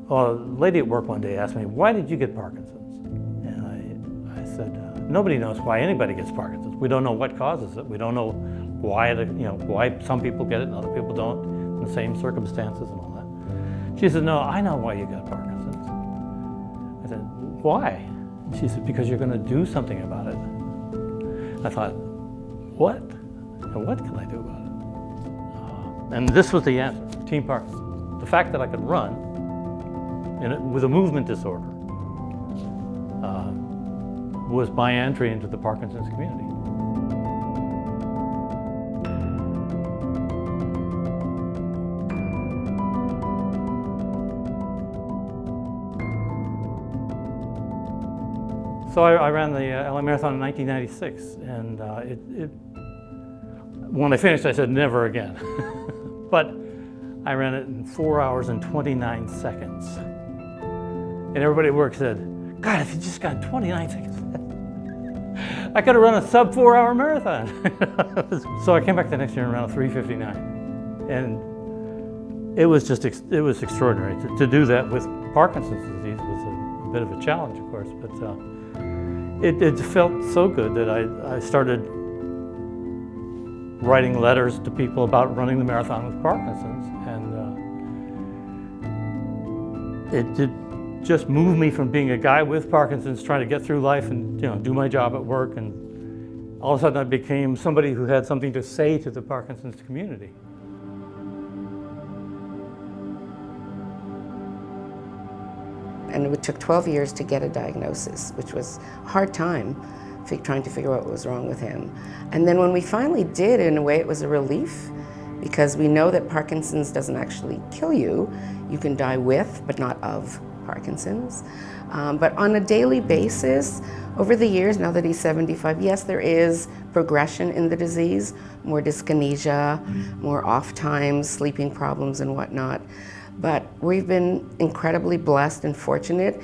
Well, a lady at work one day asked me, "Why did you get Parkinson's?" And I said, "Nobody knows why anybody gets Parkinson's. We don't know what causes it. We don't know why why some people get it and other people don't in the same circumstances and all that." She said, "No, I know why you got Parkinson's." I said, "Why?" She said, "Because you're going to do something about it." I thought, what? And what can I do about it? And this was the answer, Team Parkinson. The fact that I could run with a movement disorder was my entry into the Parkinson's community. So I ran the LA Marathon in 1996, and when I finished, I said, never again. But I ran it in 4 hours and 29 seconds. And everybody at work said, "God, if you just got 29 seconds, I could have run a sub 4-hour marathon." So I came back the next year and ran a 3:59. And it was extraordinary. To do that with Parkinson's disease was a bit of a challenge, of course, but it felt so good that I started writing letters to people about running the marathon with Parkinson's, and it did just move me from being a guy with Parkinson's trying to get through life and do my job at work, and all of a sudden I became somebody who had something to say to the Parkinson's community. And it took 12 years to get a diagnosis, which was a hard time trying to figure out what was wrong with him. And then when we finally did, in a way it was a relief, because we know that Parkinson's doesn't actually kill you. You can die with, but not of, Parkinson's. But on a daily basis, over the years, now that he's 75, yes, there is progression in the disease, more dyskinesia, more off times, sleeping problems and whatnot. But we've been incredibly blessed and fortunate.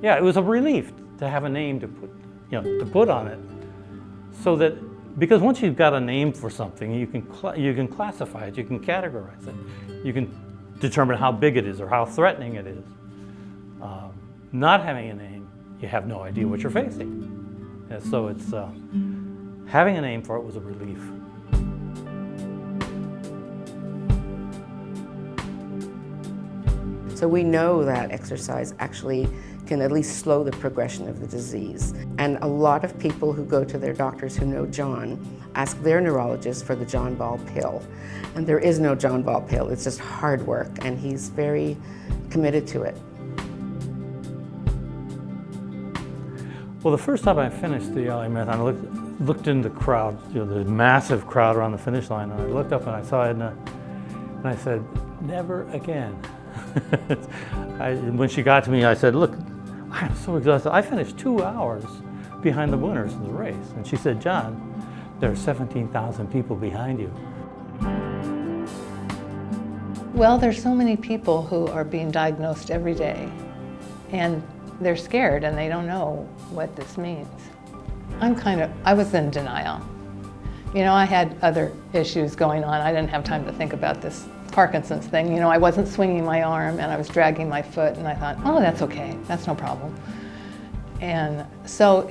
Yeah, it was a relief to have a name to put on it, so that, because once you've got a name for something, you can classify it, you can categorize it, you can determine how big it is or how threatening it is. Not having a name, you have no idea what you're facing. And so it's having a name for it was a relief. So we know that exercise actually can at least slow the progression of the disease. And a lot of people who go to their doctors who know John ask their neurologist for the John Ball pill. And there is no John Ball pill, it's just hard work, and he's very committed to it. Well, the first time I finished the LA Marathon, I looked in the crowd, the massive crowd around the finish line, and I looked up and I saw Edna, and I said, "Never again." When she got to me, I said, "Look, I'm so exhausted. I finished 2 hours behind the winners of the race." And she said, "John, there are 17,000 people behind you." Well, there's so many people who are being diagnosed every day, and they're scared and they don't know what this means. I was in denial. I had other issues going on. I didn't have time to think about this Parkinson's thing. I wasn't swinging my arm and I was dragging my foot, and I thought, oh, that's okay, that's no problem. And so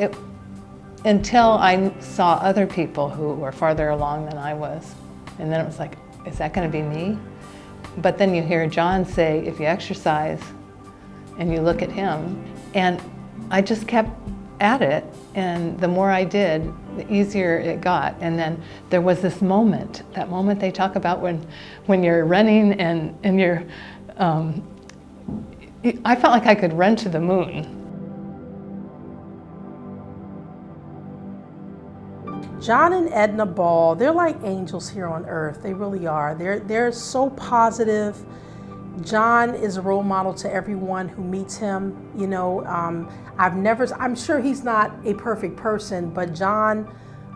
until I saw other people who were farther along than I was, and then it was like, is that going to be me? But then you hear John say, if you exercise, and you look at him, and I just kept at it, and the more I did, the easier it got. And then there was this moment, that moment they talk about when you're running and you're, I felt like I could run to the moon. John and Edna Ball, they're like angels here on earth. They really are. They're so positive. John is a role model to everyone who meets him. I'm sure he's not a perfect person, but John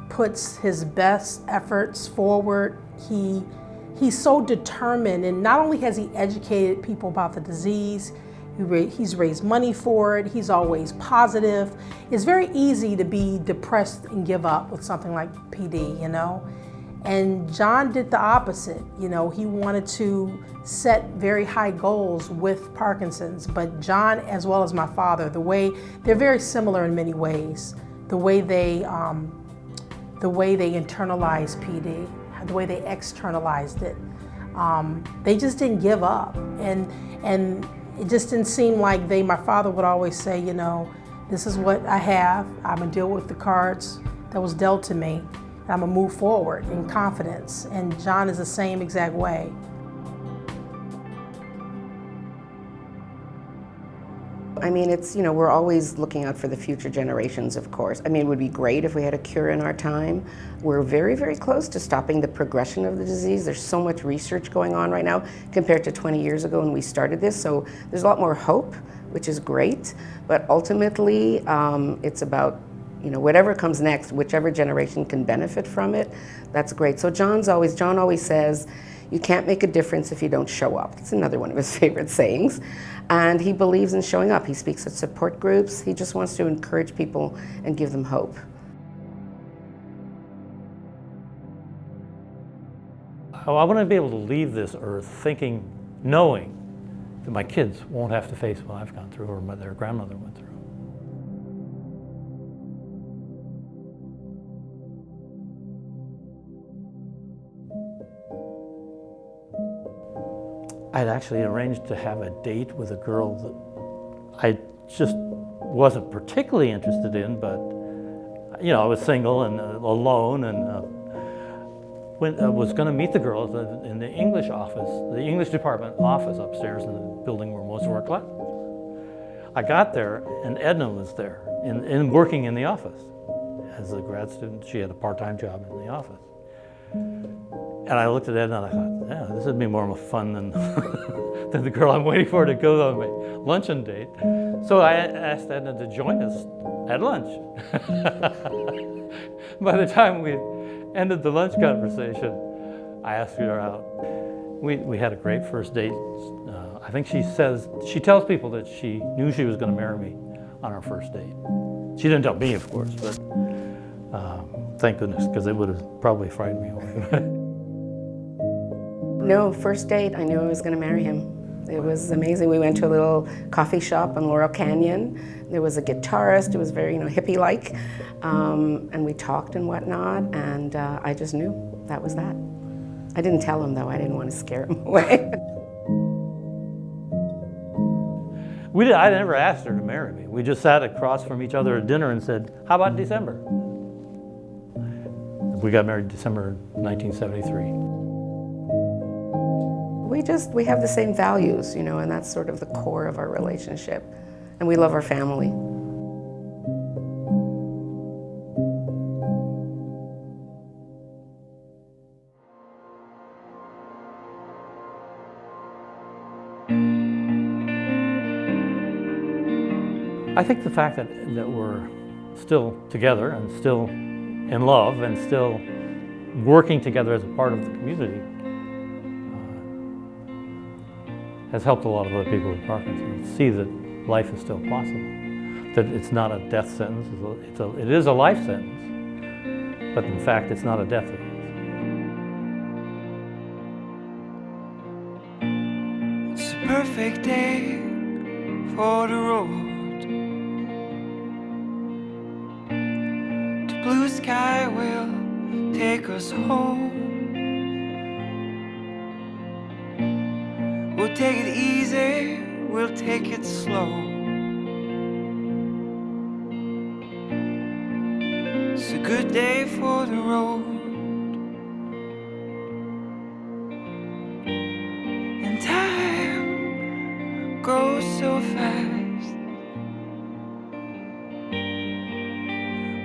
puts his best efforts forward. He's so determined, and not only has he educated people about the disease, he's raised money for it. He's always positive. It's very easy to be depressed and give up with something like PD, And John did the opposite. You know, he wanted to set very high goals with Parkinson's, but John, as well as my father, they're very similar in many ways. The way they internalized PD, the way they externalized it. They just didn't give up. And it just didn't seem like my father would always say, you know, this is what I have. I'm gonna deal with the cards that was dealt to me. And I'm gonna move forward in confidence. And John is the same exact way. I mean, it's, you know, we're always looking out for the future generations, of course. I mean, it would be great if we had a cure in our time. We're very, very close to stopping the progression of the disease. There's so much research going on right now compared to 20 years ago when we started this. So there's a lot more hope, which is great. But ultimately, it's about, you know, whatever comes next, whichever generation can benefit from it, that's great. So John always says, you can't make a difference if you don't show up. It's another one of his favorite sayings. And he believes in showing up. He speaks at support groups. He just wants to encourage people and give them hope. I want to be able to leave this earth thinking, knowing that my kids won't have to face what I've gone through or what their grandmother went through. I'd actually arranged to have a date with a girl that I just wasn't particularly interested in, but you know, I was single and alone, and when I was going to meet the girl in the English office, the English department office upstairs in the building where most of our class. I got there, and Edna was there, working in the office as a grad student. She had a part-time job in the office. And I looked at Edna and I thought, yeah, this would be more fun than, than the girl I'm waiting for to go on my luncheon date. So I asked Edna to join us at lunch. By the time we ended the lunch conversation, I asked her out. We had a great first date. I think she tells people that she knew she was going to marry me on our first date. She didn't tell me, of course, but thank goodness, because it would have probably frightened me away. No, first date, I knew I was going to marry him. It was amazing. We went to a little coffee shop on Laurel Canyon. There was a guitarist. It was very, you know, hippie-like. And we talked and whatnot, and I just knew that was that. I didn't tell him, though. I didn't want to scare him away. I never asked her to marry me. We just sat across from each other at dinner and said, how about December? We got married December 1973. We have the same values, you know, and that's sort of the core of our relationship. And we love our family. I think the fact that we're still together and still in love and still working together as a part of the community has helped a lot of other people with Parkinson's see that life is still possible, that it's not a death sentence, it is a life sentence, but in fact it's not a death sentence. It's a perfect day for the road. The blue sky will take us home. We'll take it easy, we'll take it slow. It's a good day for the road. And time goes so fast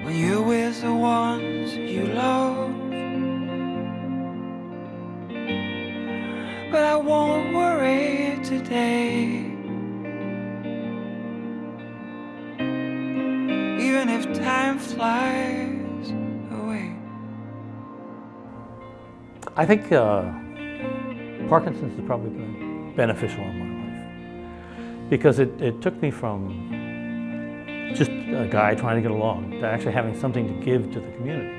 when you're with the ones you love. But I won't worry today, even if time flies away. I think Parkinson's has probably been beneficial in my life because it took me from just a guy trying to get along to actually having something to give to the community.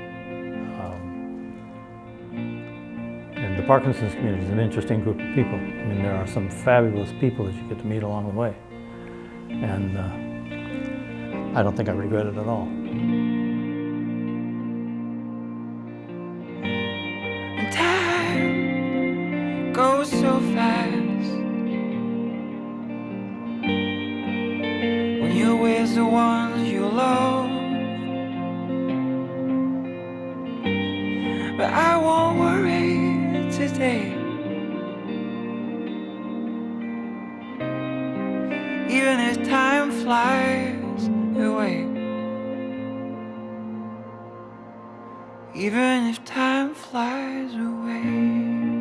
Parkinson's community is an interesting group of people. I mean, there are some fabulous people that you get to meet along the way. And I don't think I regret it at all. Time goes so fast when you're with the ones you love. But I won't worry today, even if time flies away. Even if time flies away.